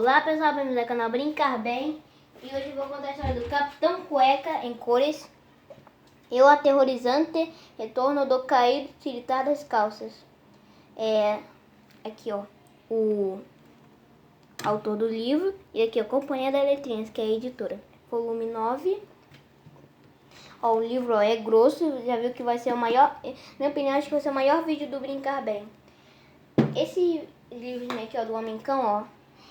Olá pessoal, bem-vindos ao canal Brincar Bem. E hoje eu vou contar a história do Capitão Cueca em cores. E o aterrorizante retorno do caído tiritar das calças. Aqui ó, o autor do livro. E aqui a Companhia das Letrinhas, que é a editora. Volume 9. Ó, o livro é grosso, já viu que vai ser o maior. Na minha opinião, acho que vai ser o maior vídeo do Brincar Bem. Esse livro aqui ó, do Homem-Cão, ó,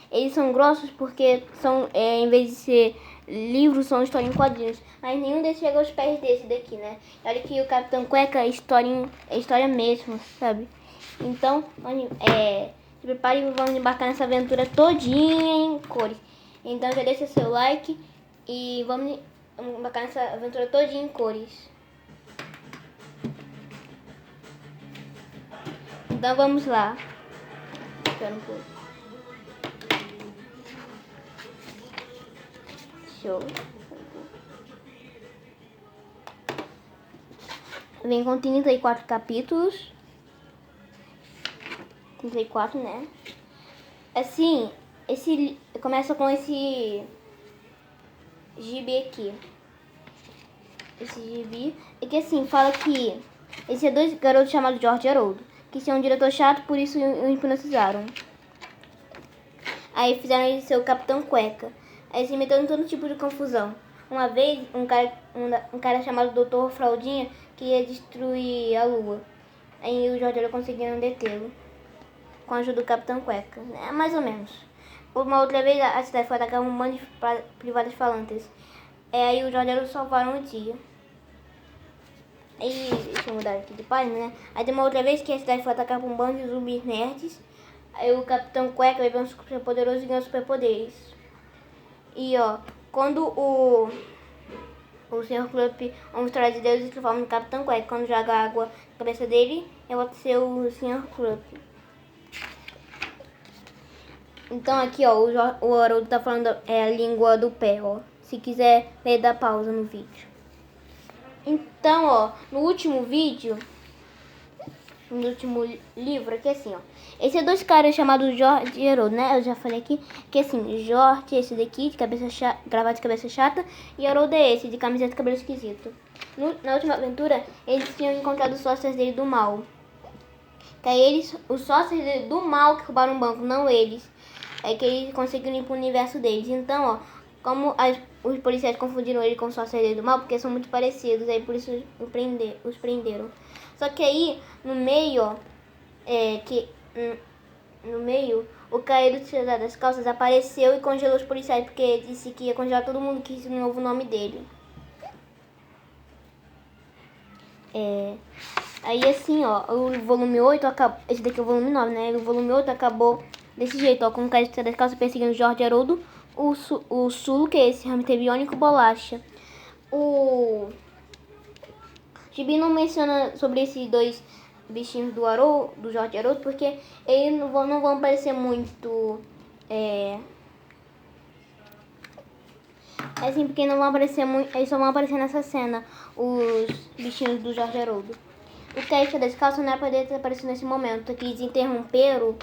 eles são grossos porque são, em vez de ser livros, são histórias em quadrinhos. Mas nenhum desses chega aos pés desse daqui, né? Olha que o Capitão Cueca é história mesmo, sabe? Então, se prepare e vamos embarcar nessa aventura todinha em cores. Então já deixa seu like e vamos embarcar nessa aventura todinha em cores. Então vamos lá. Espera um pouco. Show. Vem com 34 capítulos. 34, né? Assim, começa com esse gibi aqui. Esse gibi é que assim, fala que esses dois garotos chamados George e Haroldo, que são um diretor chato, por isso o hipnotizaram. Aí fizeram ele ser o Capitão Cueca. Aí se meteu em todo tipo de confusão. Uma vez, um cara chamado Dr. Fraldinha que ia destruir a lua. Aí o Jorge conseguiram detê-lo com a ajuda do Capitão Cueca. Mais ou menos. Uma outra vez a cidade foi atacada por um bando de privadas falantes. Aí o Jorge salvaram o dia. Aí, deixa eu mudar aqui de página, né? Aí tem uma outra vez que a cidade foi atacada por um bando de zumbis nerds. Aí o Capitão Cueca bebeu um super poderoso e ganhou superpoderes. E ó, quando o Sr. Club, uma mistura de Deus, se transforma no Capitão Cueca. Quando joga água na cabeça dele, eu vou ser o Sr. Club. Então aqui ó, o Haroldo tá falando a língua do pé, ó. Se quiser ler, dá pausa no vídeo. Então ó, no último vídeo, no último livro, aqui assim ó. Esses dois caras chamados George e Haroldo, né? Eu já falei aqui que assim, George esse daqui, de cabeça chata, gravata de cabeça chata, e Haroldo é esse, de camiseta de cabelo esquisito. Na última aventura, eles tinham encontrado os sócios dele do mal. Que aí os sócios dele do mal que roubaram o banco, não eles. É que eles conseguiram ir pro universo deles. Então, ó, como os policiais confundiram ele com os sócios dele do mal, porque são muito parecidos, aí por isso os prenderam. Só que aí, no meio, ó, no meio, o caído tirar das calças apareceu e congelou os policiais, porque disse que ia congelar todo mundo que disse o novo nome dele. Aí assim, ó, o volume 8 acabou. Esse daqui é o volume 9, né? O volume 8 acabou desse jeito, ó, com o caído tirar das calças perseguindo George e Haroldo, o Sulo, que é esse hamster biônico, Bolacha. O gibi não menciona sobre esses dois bichinhos do George e Haroldo, porque eles não vão aparecer muito. Assim, porque não vão aparecer muito. Eles só vão aparecer nessa cena, os bichinhos do George e Haroldo. O caído das calças não era pra ter aparecido nesse momento, que eles interromperam.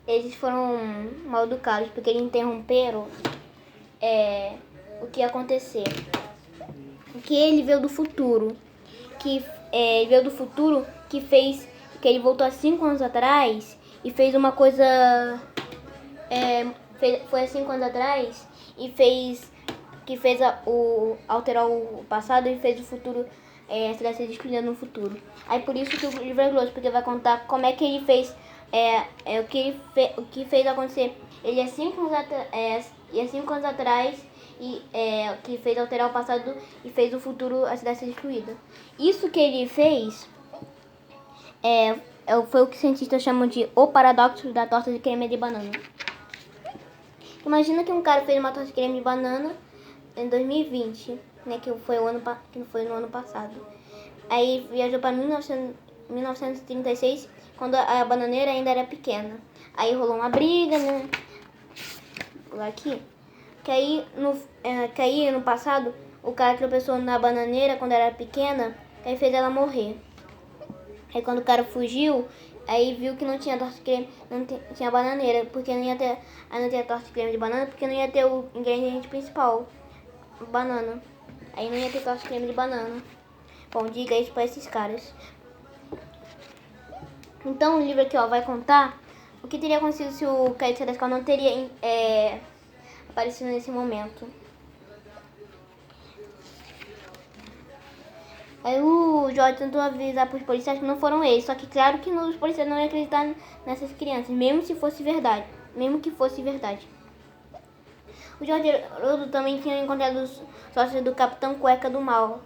Eles foram mal educados, porque eles interromperam o que ia acontecer. Que ele veio do futuro. Ele veio do futuro que ele voltou há 5 anos atrás e fez uma coisa. Foi há 5 anos atrás e alterar o passado e fez o futuro ser destruído no futuro. Aí por isso que o livro é grosso, porque vai contar como é que ele fez. O que fez acontecer. Ele há 5 anos atrás que fez alterar o passado e fez o futuro a cidade ser destruída. Isso que ele fez foi o que cientistas chamam de o paradoxo da torta de creme de banana. Imagina que um cara fez uma torta de creme de banana em 2020, né, que foi no ano passado. Aí viajou para 1936, quando a bananeira ainda era pequena. Aí rolou uma briga, né? Aqui. Que aí no passado, o cara tropeçou na bananeira quando era pequena, aí fez ela morrer. Aí quando o cara fugiu, Aí viu que não tinha torta de creme, tinha bananeira, porque não ia ter, aí não tinha torta de creme de banana, porque não ia ter o ingrediente principal, banana. Aí não ia ter torta de creme de banana. Bom, diga isso pra esses caras. Então o livro aqui, ó, vai contar o que teria acontecido se o Caio Celestial não teria aparecido nesse momento. Aí o Jorge tentou avisar pros policiais que não foram eles, só que claro que os policiais não iam acreditar nessas crianças, mesmo que fosse verdade. O Jorge Haroldo também tinha encontrado os sócios do Capitão Cueca do Mal.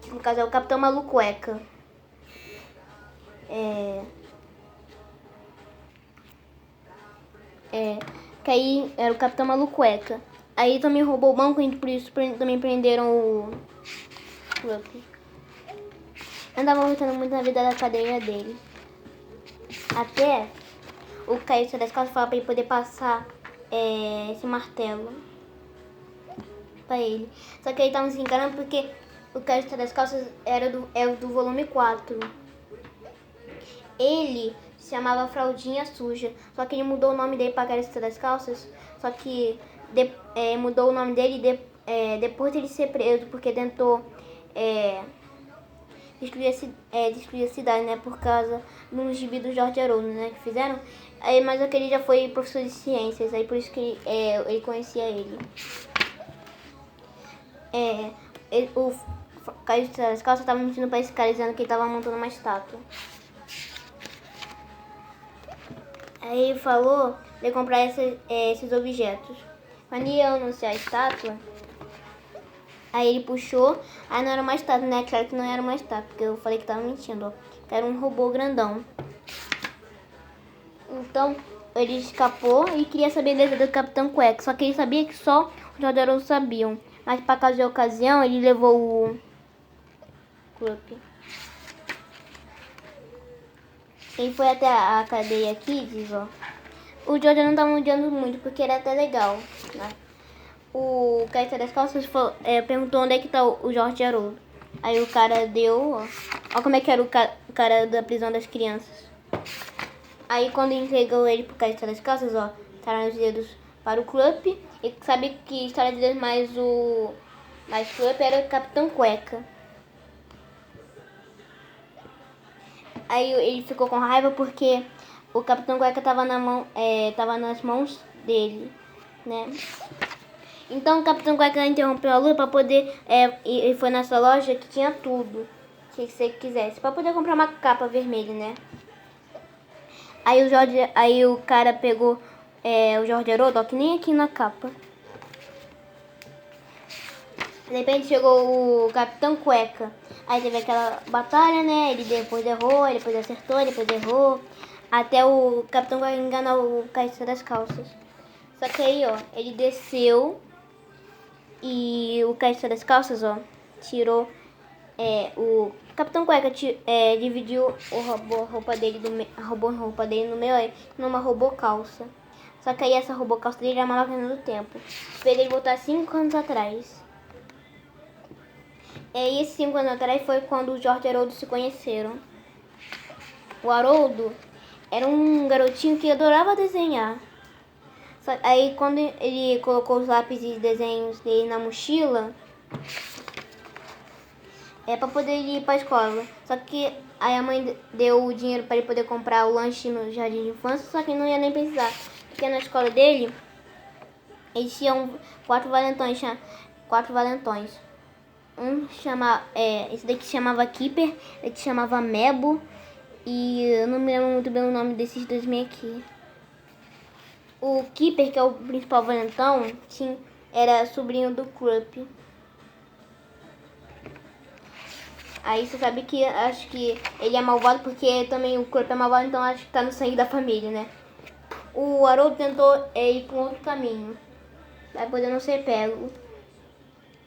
No caso é o Capitão Malucueca. Que aí era o Capitão Malucueca. Aí também roubou o banco e por isso também prenderam o Club. Andava lutando muito na vida da cadeia dele. Até o Caio Celestial falar pra ele poder passar esse martelo pra ele. Só que ele tava se enganando porque o Caio Celestial era do volume 4. Ele se chamava Fraldinha Suja, só que ele mudou o nome dele para Caio das Calças, só que mudou o nome dele depois de ele ser preso, porque tentou destruir a cidade, né, por causa do gibi do Jorge Haroldo, né, que fizeram. Aí, mas aquele já foi professor de ciências, aí por isso que ele conhecia ele. O Caio das Calças estava mentindo para esse cara, dizendo que ele estava montando uma estátua. Aí ele falou de comprar esses objetos. Quando ia anunciar a estátua, aí ele puxou, aí não era uma estátua, né? Claro que não era uma estátua, porque eu falei que tava mentindo, ó. Era um robô grandão. Então, ele escapou e queria saber do Capitão Cueca, só que ele sabia que só os Jorge Haroldo sabiam. Mas para causa de ocasião, ele levou o Club. Ele foi até a cadeia Kids, ó. O Jorge não tava odiando muito, porque era até legal, né? O Caio das Calças perguntou onde é que tá o Jorge Haroldo. Aí o cara deu, ó como é que era o cara da prisão das crianças. Aí quando entregou ele pro Caio das Calças, ó, estaram os dedos para o Club. E sabe que história de Deus mais Club era o Capitão Cueca. Aí ele ficou com raiva porque o Capitão Cueca tava nas mãos dele, né? Então o Capitão Cueca interrompeu a luta para poder e foi nessa loja que tinha tudo que você quisesse, para poder comprar uma capa vermelha, né? Aí o cara pegou o Jorge Haroldo, ó, que nem aqui na capa. De repente chegou o Capitão Cueca. Aí teve aquela batalha, né? Ele depois errou, ele depois acertou, ele depois errou. Até o Capitão Cueca enganar o Caio das Calças. Só que aí, ó, ele desceu e o Caio das Calças, ó, tirou o Capitão Cueca dividiu a roupa dele no meio aí, numa robô calça. Só que aí essa robô calça dele era uma máquina do tempo. Fez ele voltar 5 anos atrás. E esses 5 anos atrás foi quando o Jorge Haroldo se conheceram. O Haroldo era um garotinho que adorava desenhar. Aí quando ele colocou os lápis de desenhos dele na mochila, para poder ir para a escola. Só que aí a mãe deu o dinheiro para ele poder comprar o lanche no jardim de infância, só que não ia nem precisar. Porque na escola dele, eles tinham 4 valentões. Esse daqui chamava Keeper, esse chamava Mebo, e eu não me lembro muito bem o nome desses dois meio aqui. O Keeper, que é o principal valentão, era sobrinho do Club. Aí você sabe que acho que ele é malvado porque também o Club é malvado, então acho que tá no sangue da família, né? O Haroldo tentou ir com outro caminho, pra poder não ser pego.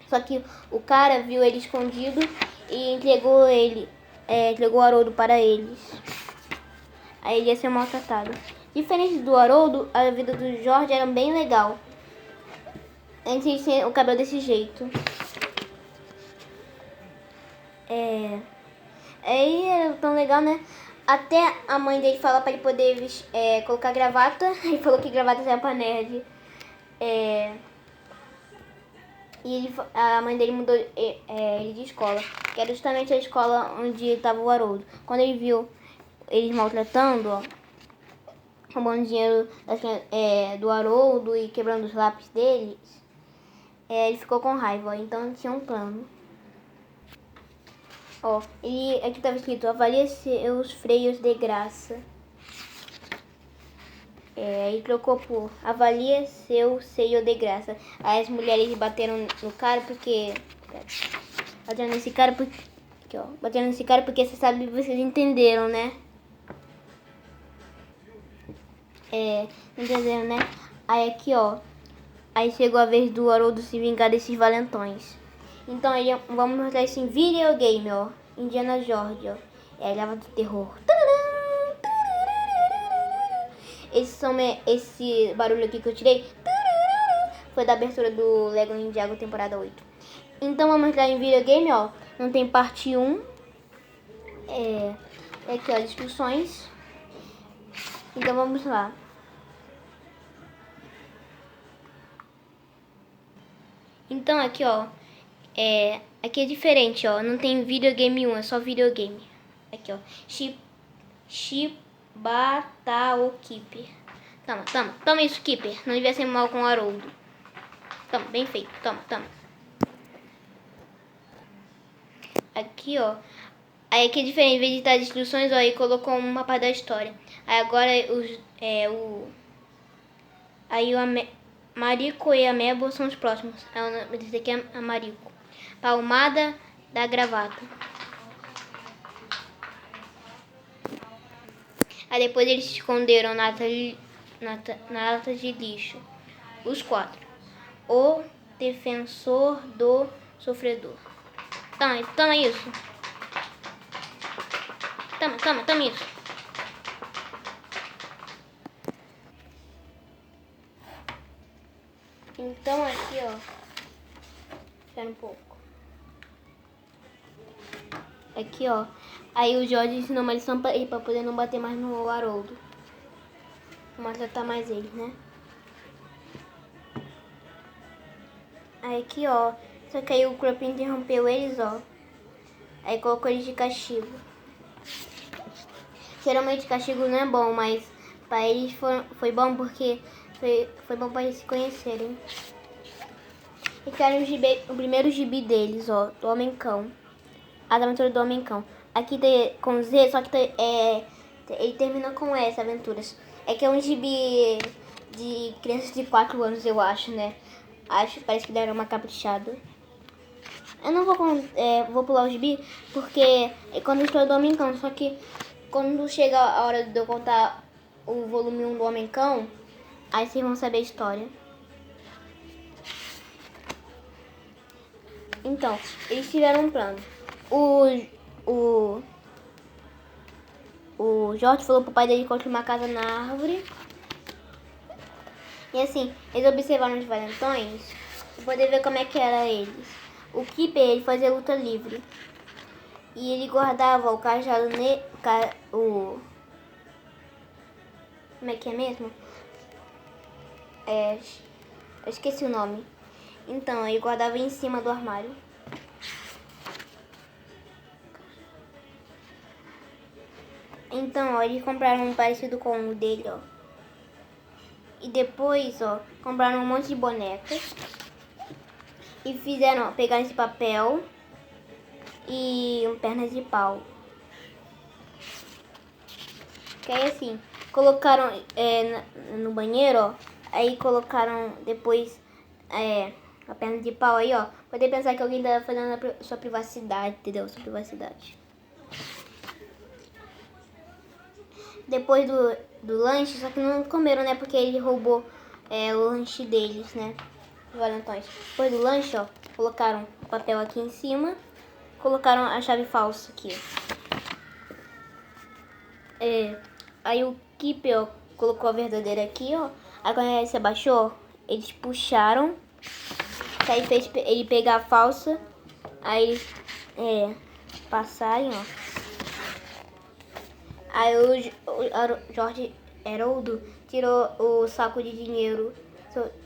Só que o cara viu ele escondido e entregou o Haroldo para eles. Aí ele ia ser maltratado. Diferente do Haroldo, a vida do Jorge era bem legal. Antes de ter o cabelo desse jeito. Aí era tão legal, né? Até a mãe dele fala pra ele poder colocar gravata. Ele falou que gravata era pra nerd. E a mãe dele mudou ele de escola. Que era justamente a escola onde estava o Haroldo. Quando ele viu eles maltratando, ó, roubando dinheiro do Haroldo e quebrando os lápis deles, ele ficou com raiva, ó. Então tinha um plano. Ó, aqui estava escrito: avalie seus freios de graça. Aí trocou por avalie seu seio de graça. Aí as mulheres bateram no cara porque... Bateram nesse cara porque... Aqui, ó. Bateram nesse cara porque você sabe, vocês entenderam, né? Entenderam, né? Aí aqui, ó. Aí chegou a vez do Haroldo se vingar desses valentões. Então aí vamos mostrar isso em videogame, ó. Indiana Jones, ó. Leva do terror. Esse barulho aqui que eu tirei foi da abertura do Lego Ninjago temporada 8. Então vamos entrar em videogame, ó. Não tem parte 1. Aqui, ó, as instruções. Então vamos lá. Então aqui, ó. Aqui é diferente, ó. Não tem videogame 1, é só videogame. Aqui, ó. Batao Keeper. Toma isso, Keeper. Não devia ser mal com o Haroldo. Toma, bem feito. Toma. Aqui, ó. Aí aqui é diferente. Em vez de estar as instruções, ó, aí colocou um mapa da história. Aí agora aí o Marico e a Mebo são os próximos. Esse aqui é a Marico. Palmada da gravata. Aí depois eles se esconderam na lata de lixo. Os 4. O defensor do sofredor. Toma isso. Toma isso. Então aqui, ó. Espera um pouco. Aqui, ó. Aí o Jorge ensinou uma lição pra ele, pra poder não bater mais no Haroldo. Não maltratar mais ele, né? Aí aqui, ó. Só que aí o Krupp interrompeu eles, ó. Aí colocou eles de castigo. Geralmente castigo não é bom, mas pra eles foi bom porque foi bom pra eles se conhecerem. E quero o primeiro gibi deles, ó. Do Homem-Cão. As aventuras do Homem-Cão. Aqui tem com Z, só que ele termina com S, aventuras. É que é um gibi de crianças de 4 anos, eu acho, né? Parece que deram uma caprichada. Eu não vou pular o gibi, porque é quando eu estou do Homem-Cão. Só que quando chega a hora de eu contar o volume 1 do Homem-Cão, aí vocês vão saber a história. Então, eles tiveram um plano. O Jorge falou pro pai dele construir uma casa na árvore. E assim, eles observaram os valentões e poder ver como é que era eles. O Keeper, ele fazia luta livre. E ele guardava o cajado como é que é mesmo? Eu esqueci o nome. Então, ele guardava em cima do armário. Então, ó, eles compraram um parecido com o dele, ó. E depois, ó, compraram um monte de bonecas. E fizeram, ó, pegaram esse papel e pernas de pau. Que aí assim, colocaram no banheiro, ó. Aí colocaram depois a perna de pau aí, ó. Poder pensar que alguém tá fazendo a sua privacidade, entendeu? Sua privacidade. Depois do lanche, só que não comeram, né? Porque ele roubou o lanche deles, né? Os valentões. Depois do lanche, ó, colocaram o papel aqui em cima. Colocaram a chave falsa aqui. Aí o Keeper, ó, colocou a verdadeira aqui, ó. Aí quando ele se abaixou, eles puxaram. Aí fez ele pegar a falsa. Aí passarem, ó. Aí o Jorge Haroldo tirou o saco de dinheiro,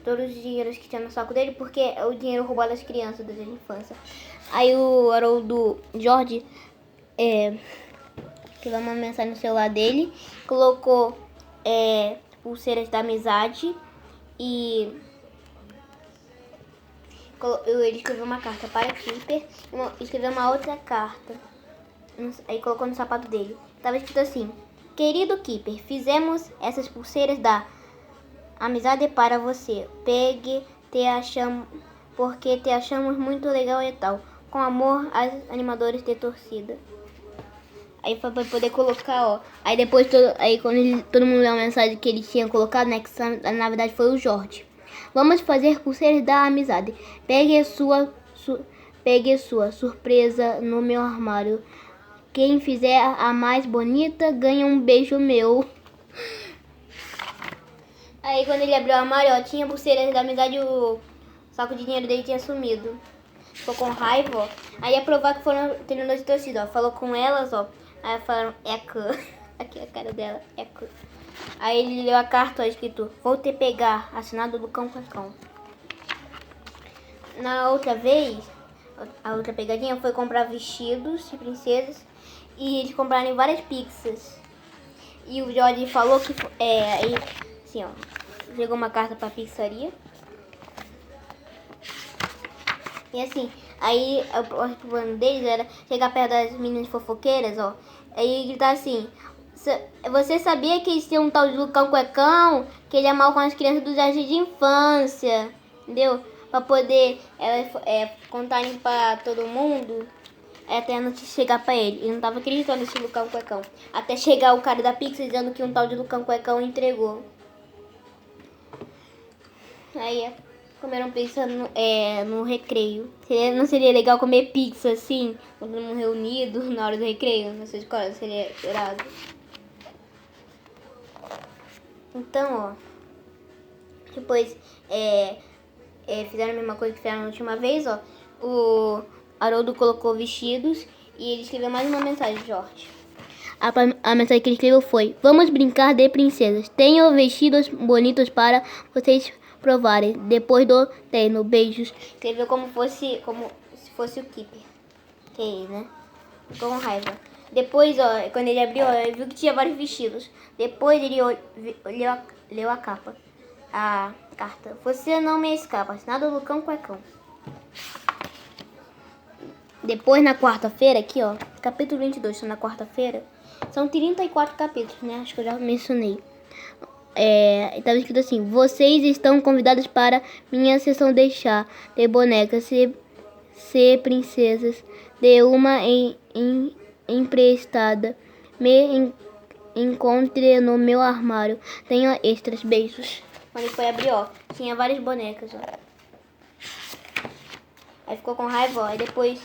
todos os dinheiros que tinha no saco dele, porque é o dinheiro roubado das crianças da infância. Aí o Haroldo Jorge escreveu uma mensagem no celular dele, colocou pulseiras da amizade e ele escreveu uma carta para Keeper e escreveu uma outra carta. Aí colocou no sapato dele. Tava escrito assim: querido Keeper, fizemos essas pulseiras da amizade para você. Pegue, porque te achamos muito legal e tal. Com amor, as animadores de torcida. Aí foi pra poder colocar, ó. Aí depois, quando todo mundo leu a mensagem que ele tinha colocado, né? Que na verdade foi o Jorge. Vamos fazer pulseiras da amizade. Pegue sua surpresa no meu armário. Quem fizer a mais bonita ganha um beijo meu. Aí quando ele abriu o armário, ó, tinha pulseiras da amizade, o saco de dinheiro dele tinha sumido. Ficou com raiva, ó. Aí ia provar que foram treinadores de torcida, ó. Falou com elas, ó. Aí falaram, aqui a cara dela, Aí ele leu a carta, ó, escrito: vou te pegar, assinado do Cão Cuecão. Na outra vez, a outra pegadinha foi comprar vestidos de princesas. E eles compraram várias pizzas. E o Jorge falou que aí, assim, ó, chegou uma carta pra pizzaria. E assim, aí o plano deles era chegar perto das meninas fofoqueiras, ó. Aí gritar assim: você sabia que existia um tal de Lucão Cuecão? Que ele é mal com as crianças do jardim de infância, entendeu? Pra poder contarem pra todo mundo. Até a notícia chegar pra ele. Ele não tava acreditando nesse Lucão Cuecão. Até chegar o cara da pizza dizendo que um tal de Lucão Cuecão entregou. Aí comeram pizza no recreio. Não seria legal comer pizza assim, todo mundo reunido na hora do recreio? Na sua escola seria irado. Então, ó. Depois fizeram a mesma coisa que fizeram na última vez, ó. O Haroldo colocou vestidos e ele escreveu mais uma mensagem, Jorge. A mensagem que ele escreveu foi: vamos brincar de princesas. Tenho vestidos bonitos para vocês provarem. Depois do treino, beijos. Escreveu como se fosse o Keeper. Que é ele, né? Ficou com raiva. Depois, ó, quando ele abriu, ele viu que tinha vários vestidos. Depois ele leu a capa. A carta: você não me escapa. Assinado Lucão Cuecão. Depois, na quarta-feira, aqui, ó, capítulo 22, na quarta-feira, são 34 capítulos, né? Acho que eu já mencionei. Estava escrito assim: vocês estão convidados para minha sessão de chá de bonecas, ser princesas, de uma emprestada. Me encontre no meu armário. Tenho extras, beijos. Quando ele foi abrir, ó, tinha várias bonecas, ó. Aí ficou com raiva, ó. Aí depois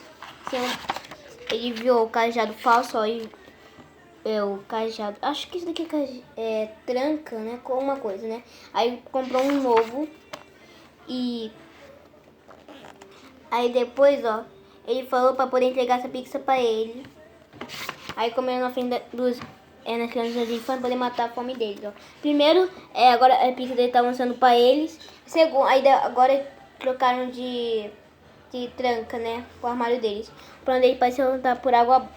ele viu o cajado falso, ó, e o cajado. Acho que isso daqui é tranca, né? Com uma coisa, né? Aí comprou um novo. E aí depois, ó, ele falou pra poder entregar essa pizza pra ele. Aí comeu na frente nas crianças de infância pra poder matar a fome deles, ó. Primeiro, agora a pizza dele tá lançando pra eles. Segundo, agora trocaram de tranca, né? O armário deles. Pra onde ele pareceu estar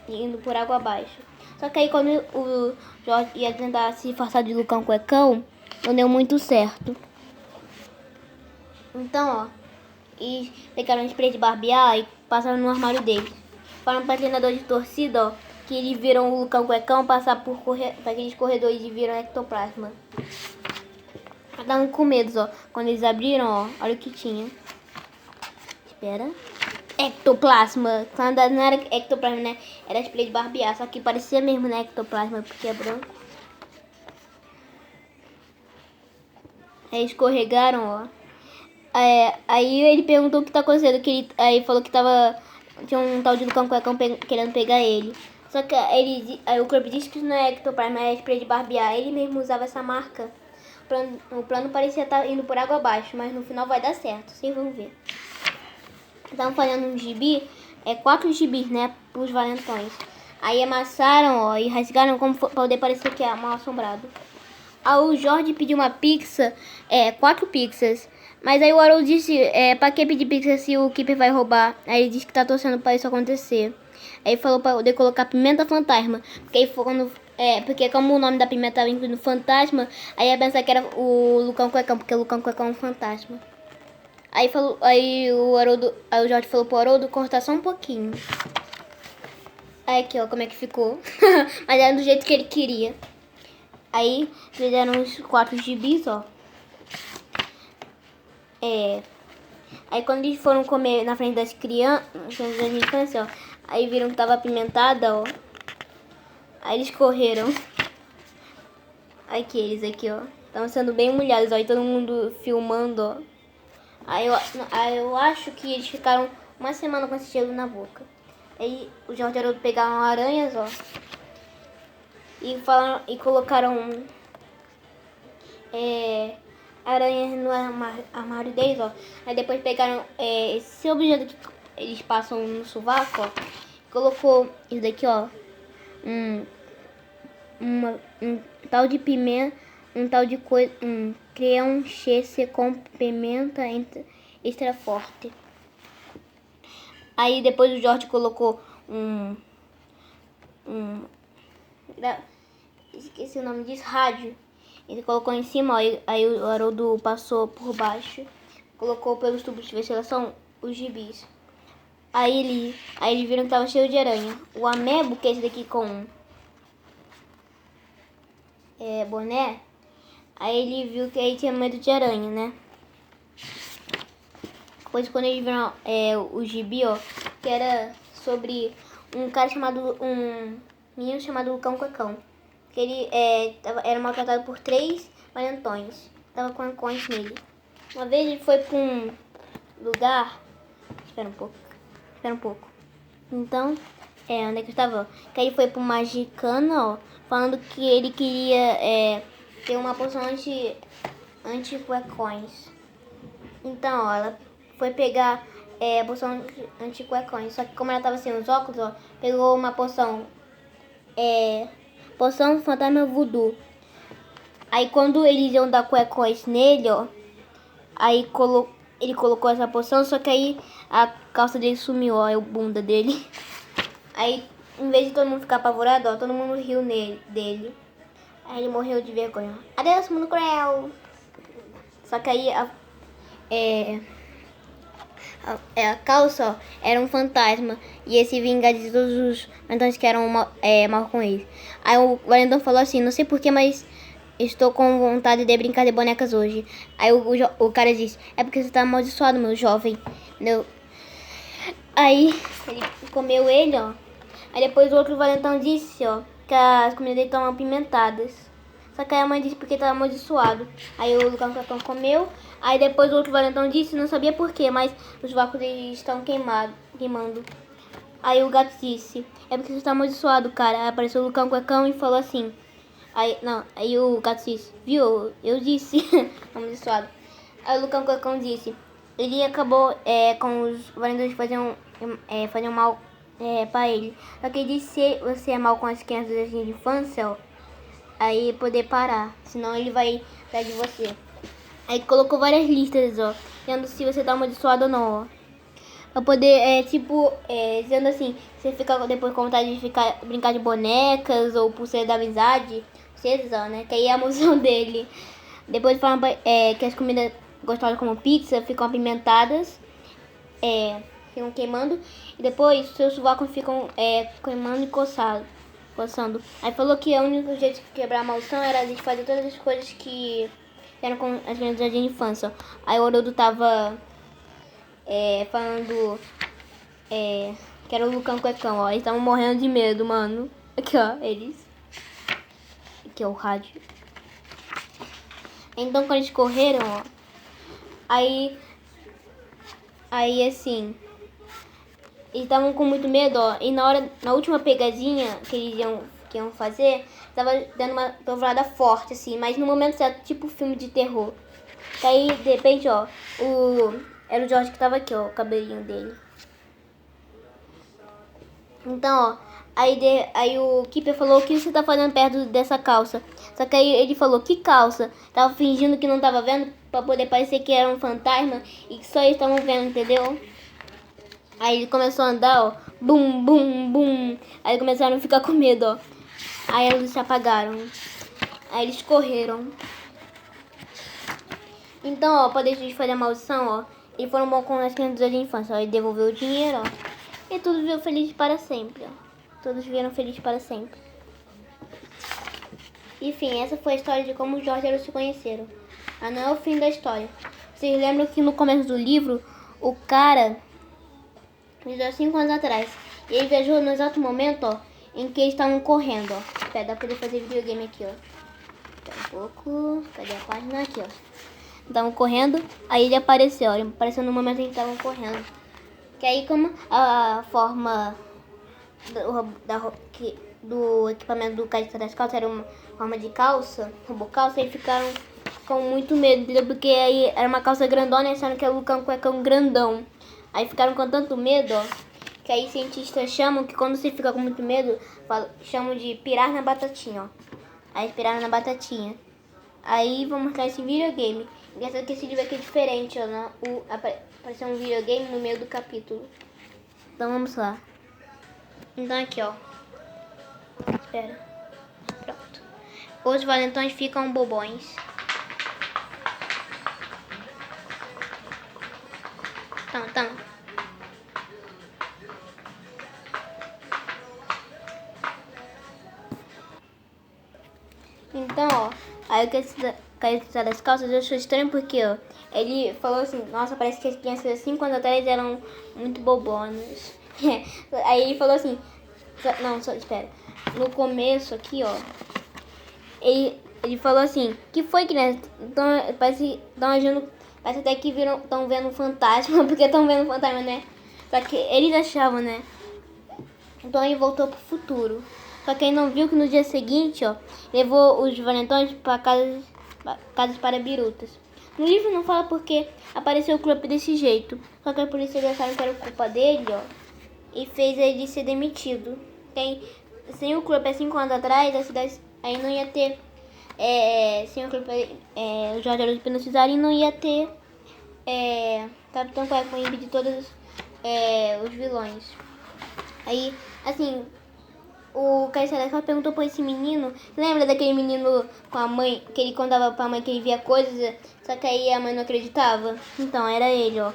indo por água abaixo. Só que aí quando o Jorge ia tentar se disfarçar de Lucão Cuecão, não deu muito certo. Então, ó, e pegaram um spray de barbear e passaram no armário deles. Falaram pra treinador de torcida, ó, que eles viram o Lucão Cuecão passar por aqueles corredores e viram ectoplasma. Estavam com medo, ó. Quando eles abriram, ó, olha o que tinha. Espera. Ectoplasma. Não era ectoplasma, né? Era spray de barbear. Só que parecia mesmo, né? Ectoplasma, porque é branco. Aí escorregaram, ó. Aí ele perguntou o que tá acontecendo. Aí falou que tinha um tal de Lucão Cuecão querendo pegar ele. Só que aí o corpo disse que isso não é ectoplasma, é spray de barbear. Ele mesmo usava essa marca. O plano parecia estar indo por água abaixo, mas no final vai dar certo. Vocês vão ver. Estavam fazendo um gibi, 4 gibis, né, pros valentões. Aí amassaram, ó, e rasgaram como pra poder parecer que é mal assombrado. Aí o Jorge pediu uma pizza, 4 pizzas. Mas aí o Haroldo disse, pra que pedir pizza se o Keeper vai roubar? Aí ele disse que tá torcendo pra isso acontecer. Aí falou pra poder colocar pimenta fantasma. Porque aí foi quando, porque como o nome da pimenta tava incluindo fantasma, aí ia pensar que era o Lucão Cuecão, porque o Lucão Cuecão é um fantasma. Aí o Jorge falou pro Haroldo cortar só um pouquinho. Aí aqui, ó, como é que ficou. Mas era do jeito que ele queria. Aí fizeram os 4 gibis, ó. Aí quando eles foram comer na frente das crianças, da infância, ó. Aí viram que tava apimentada, ó. Aí eles correram. Aqui, eles aqui, ó. Estavam sendo bem humilhados, ó. E todo mundo filmando, ó. Aí eu acho que eles ficaram uma semana com esse gelo na boca. Aí o Jorge e o Haroldo pegaram aranhas, ó. E colocaram aranhas no armário deles, ó. Aí depois pegaram esse objeto que eles passam no sovaco, ó. Colocou isso daqui, ó. Um tal de pimenta, um tal de coisa, cream cheese com pimenta extra forte. Aí depois o Jorge colocou esqueci o nome disso, rádio. Ele colocou em cima, ó, aí o Haroldo passou por baixo, colocou pelos tubos de ventilação os gibis. Aí eles viram que tava cheio de aranha. O Amebo, que é esse daqui com boné, aí ele viu que aí tinha medo de aranha, né? Depois quando eles viram o gibi, ó, que era sobre um cara um menino chamado Lucão Cuecão. Que ele era maltratado por 3 valentões. Tava com ancões nele. Uma vez ele foi pra um lugar. Espera um pouco. Então, onde é que eu estava? Que aí foi pro Magicana, ó. Falando que ele queria ter uma poção anti-cuecões. Então, ó, ela foi pegar a poção anti-cuecões. Só que como ela tava sem os óculos, ó, pegou uma poção. Poção fantasma voodoo. Aí quando eles iam dar cuecões nele, ó. Aí ele colocou essa poção, só que aí a calça dele sumiu, ó. É o bunda dele. Aí, em vez de todo mundo ficar apavorado, ó, todo mundo riu dele. Aí ele morreu de vergonha. Adeus, mundo cruel. Só que aí a calça, ó, era um fantasma. E esse vingar de todos os valentões que eram mal com ele. Aí o valentão falou assim, não sei porquê, mas estou com vontade de brincar de bonecas hoje. Aí o cara disse, é porque você tá amaldiçoado, meu jovem. Aí ele comeu ele, ó. Aí depois o outro valentão disse, ó, que as comidas dele estavam apimentadas. Só que aí a mãe disse porque estava amaldiçoado. Aí o Lucão Cuecão comeu. Aí depois o outro valentão disse, não sabia porquê, mas os vácuos deles estão queimando. Aí o gato disse, é porque você está amaldiçoado, cara. Aí apareceu o Lucão Cuecão e falou assim. Aí o gato disse, viu, eu disse, amaldiçoado. Aí o Lucão Cuecão disse, ele acabou com os valentões faziam mal pra ele. Só que ele disse, se você é mal com as crianças de infância, ó, aí poder parar, senão ele vai atrás de você. Aí colocou várias listas, ó, dizendo se você tá amaldiçoado ou não, ó. Pra poder, dizendo assim, você fica depois com vontade de brincar de bonecas ou pulseira da amizade, vocês, ó, né, que aí é a emoção dele. Depois falam que as comidas gostosas como pizza ficam apimentadas, ficam queimando, e depois seus sovacos ficam queimando e coçando. Aí falou que o único jeito de quebrar a maldição era a gente fazer todas as coisas que eram com as crianças de infância. Aí o Haroldo tava falando que era o Lucão Cuecão, ó. Eles estavam morrendo de medo, mano. Aqui, ó, eles. Aqui, ó, o rádio. Então quando eles correram, ó. Aí assim, eles estavam com muito medo, ó. E na última pegadinha que eles iam fazer, tava dando uma trovoada forte, assim. Mas no momento certo, tipo filme de terror. Aí, de repente, ó, era o Jorge que tava aqui, ó, o cabelinho dele. Então, ó, Aí o Keeper falou, o que você tá fazendo perto dessa calça? Só que aí ele falou, que calça? Tava fingindo que não tava vendo pra poder parecer que era um fantasma e que só eles estavam vendo, entendeu? Aí ele começou a andar, ó, bum, bum, bum. Aí começaram a ficar com medo, ó. Aí eles se apagaram. Aí eles correram. Então, ó, pra deixar de fazer a maldição, ó, eles foram bons com as crianças de infância, ó, ele devolveu o dinheiro, ó. E todos viveram felizes para sempre, ó. Todos viveram felizes para sempre. Enfim, essa foi a história de como os Jorge e Harold se conheceram. Mas não é o fim da história. Vocês lembram que no começo do livro, o cara viveu 5 anos atrás. E ele viajou no exato momento, ó, em que eles estavam correndo, ó. Espera, dá pra poder fazer videogame aqui, ó. Espera um pouco. Cadê a página? Aqui, ó. Estavam correndo, aí ele apareceu, ó. Ele apareceu no momento em que estavam correndo. Que aí, como a forma do equipamento do Caetano das calças era uma forma de calça, robocalça, aí ficaram com muito medo, entendeu? Porque aí era uma calça grandona e acharam que era um cuecão grandão. Aí ficaram com tanto medo, ó, que aí cientistas chamam que quando você fica com muito medo, chamam de pirar na batatinha, ó. Aí piraram na batatinha. Aí vou mostrar esse videogame. Engraçado que esse livro aqui é diferente, ó, né? Apareceu um videogame no meio do capítulo. Então vamos lá. Então aqui, ó. Espera. Pronto. Os valentões ficam bobões. Então. Então, ó. Aí o que Caetano das calças eu achei estranho porque, ó. Ele falou assim, nossa, parece que as crianças 5 anos atrás eram muito bobonas. Aí ele falou assim, espera. No começo aqui, ó, ele falou assim, que foi, criança? Parece até que estão vendo um fantasma, porque estão vendo um fantasma, né? Só que eles achavam, né? Então ele voltou pro futuro. Só que ele não viu que no dia seguinte, ó, levou os valentões para casas para birutas. No livro não fala porque apareceu o Krupp desse jeito. Só que a polícia acharam que era culpa dele, ó, e fez ele ser demitido. Sem o Krupp há 5 anos atrás, a cidade aí não ia ter. Sem o Krupp, o Jorge Harold hipnotizar e não ia ter Capitão Cueca com impedir todos os vilões. Aí, assim, o Caetano perguntou pra esse menino, lembra daquele menino com a mãe, que ele contava pra mãe que ele via coisas, só que aí a mãe não acreditava? Então, era ele, ó.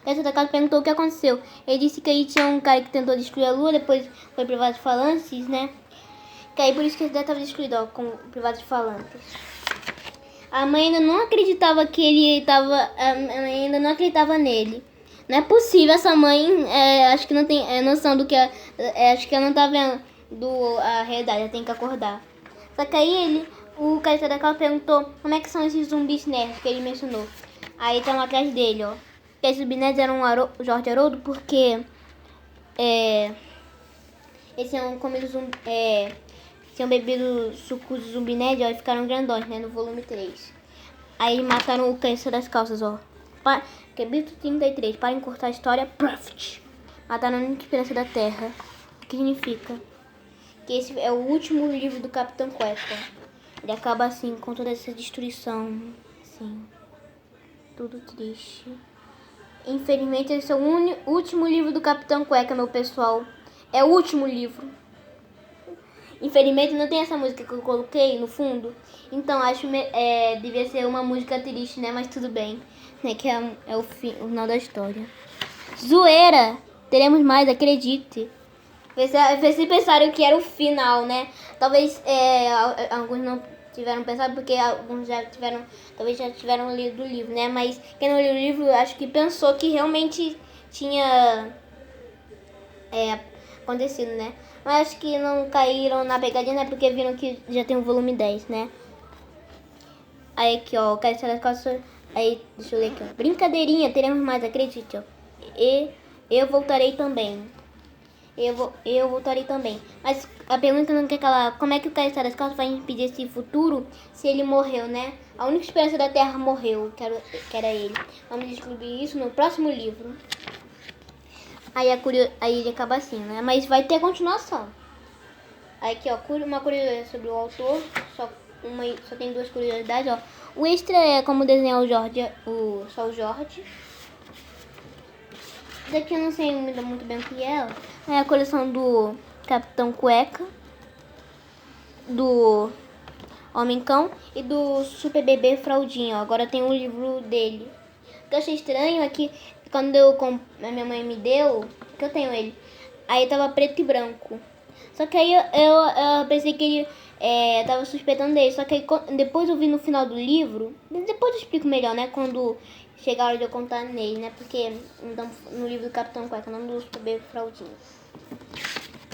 Caetano perguntou o que aconteceu. Ele disse que aí tinha um cara que tentou destruir a lua, depois foi privado de falantes, né? Que aí por isso que a cidade estava destruída, ó, com privado de falantes. A mãe ainda não acreditava que ele estava, ainda não acreditava nele. Não é possível, essa mãe, acho que não tem noção do que acho que ela não tá vendo a realidade, ela tem que acordar. Só que aí o cara da casa perguntou como é que são esses zumbis nerds que ele mencionou. Aí estão atrás dele, ó. Que esses zumbis nerds eram o Jorge Haroldo porque eles tinham comido tinham bebido suco de zumbi nerd, ó, e ficaram grandões, né, no volume 3. Aí mataram o Caetano das calças, ó. Capítulo 33, para encurtar a história, Profit. Mataram a única esperança da Terra. O que significa? Que esse é o último livro do Capitão Cueca. Ele acaba assim, com toda essa destruição. Assim, tudo triste. Infelizmente, esse é o último livro do Capitão Cueca, meu pessoal. É o último livro. Infelizmente, não tem essa música que eu coloquei no fundo. Então, acho que devia ser uma música triste, né? Mas tudo bem. Que é o final da história. Zoeira! Teremos mais, acredite. Vocês pensaram que era o final, né? Talvez alguns não tiveram pensado, porque alguns talvez já tiveram lido o livro, né? Mas quem não leu o livro, acho que pensou que realmente tinha acontecido, né? Mas acho que não caíram na pegadinha, né? Porque viram que já tem o volume 10, né? Aí aqui, ó, o cara das calças. Aí, deixa eu ler aqui, ó. Brincadeirinha, teremos mais, acredite, ó. E eu voltarei também. Eu voltarei também. Mas a pergunta não quer calar. Como é que o cara das calças vai impedir esse futuro se ele morreu, né? A única esperança da Terra morreu, que era ele. Vamos descobrir isso no próximo livro. Aí ele acaba assim, né? Mas vai ter continuação. Aí aqui, ó, uma curiosidade sobre o autor. Só tem 2 curiosidades, ó. O extra é como desenhar o Jorge, só o Jorge. Daqui eu não sei muito bem o que é. É a coleção do Capitão Cueca, do Homem-Cão e do Super Bebê Fraldinha. Ó. Agora tem um livro dele. O que eu achei estranho é que quando a minha mãe me deu, que eu tenho ele, aí tava preto e branco. Só que aí eu pensei que ele tava suspeitando dele. Só que aí, depois eu vi no final do livro. Depois eu explico melhor, né? Quando chegar a hora de eu contar nele, né? Porque no livro do Capitão Cueca, não do Super Fraldinha.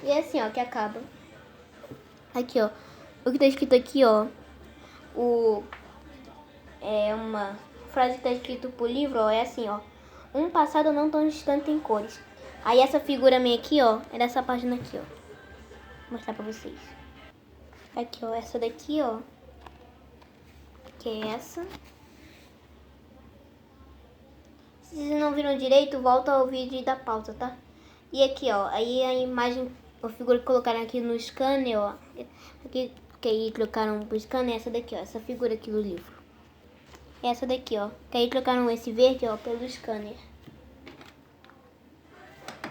E é assim, ó, que acaba. Aqui, ó. O que tá escrito aqui, ó. É uma frase que tá escrito pro livro, ó. É assim, ó. Um passado não tão distante em cores. Aí essa figura minha aqui, ó. É dessa página aqui, ó. Vou mostrar pra vocês. Aqui, ó, essa daqui, ó. Que é essa. Se vocês não viram direito, volta ao vídeo e dá pausa, tá? E aqui, ó, aí a imagem, a figura que colocaram aqui no scanner, ó. Aqui, que aí trocaram pro scanner, essa daqui, ó. Essa figura aqui do livro. Essa daqui, ó. Que aí trocaram esse verde, ó, pelo scanner.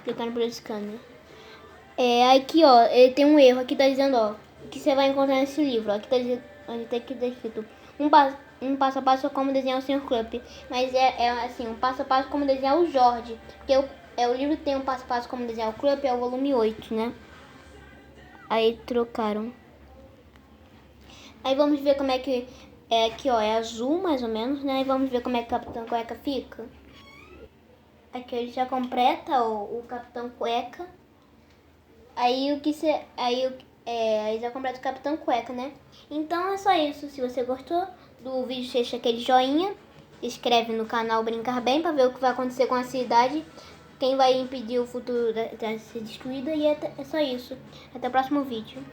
Trocaram pelo scanner. Aqui, ó, ele tem um erro. Aqui tá dizendo, ó, que você vai encontrar nesse livro. Ó, aqui tá escrito um passo a passo como desenhar o Sr. Clump. Mas é assim, um passo a passo como desenhar o Jorge. Porque o livro que tem um passo a passo como desenhar o Clump é o volume 8, né? Aí trocaram. Aí vamos ver como é que aqui, ó, é azul mais ou menos, né? E vamos ver como é que o Capitão Cueca fica. Aqui ele já completa o Capitão Cueca. Aí já completa o Capitão Cueca, né? Então é só isso. Se você gostou do vídeo, deixa aquele joinha. Inscreve no canal Brincar Bem para ver o que vai acontecer com a cidade. Quem vai impedir o futuro de ser destruída. E é só isso. Até o próximo vídeo.